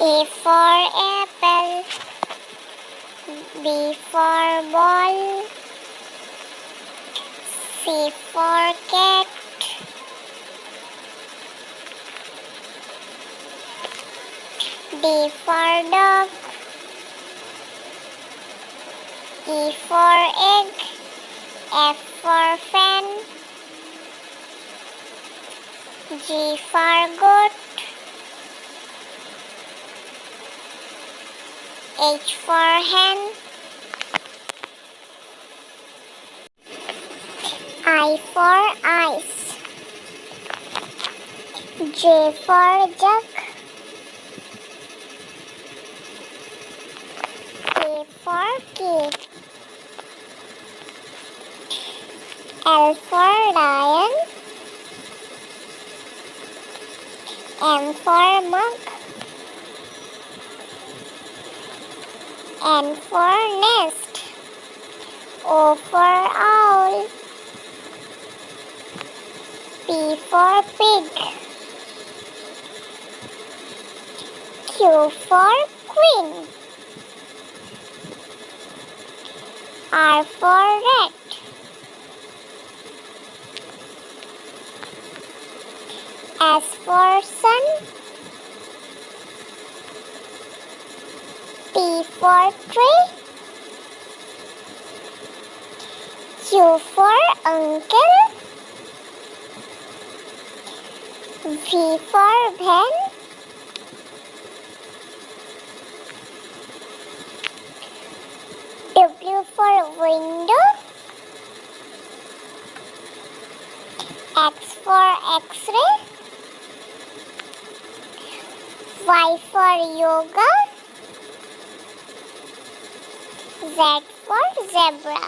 A for apple, B for ball, C for cat, D for dog, E for egg, F for fan, G for goat, H for hen, I for ice, J for jug, K for cake, L for lion, M for mug, N for nest, O for owl, P for pig, Q for queen, R for rat, S for sun, T for tree, U for uncle, V for van, W for window, X for x-ray, Y for yoga, Z for zebra.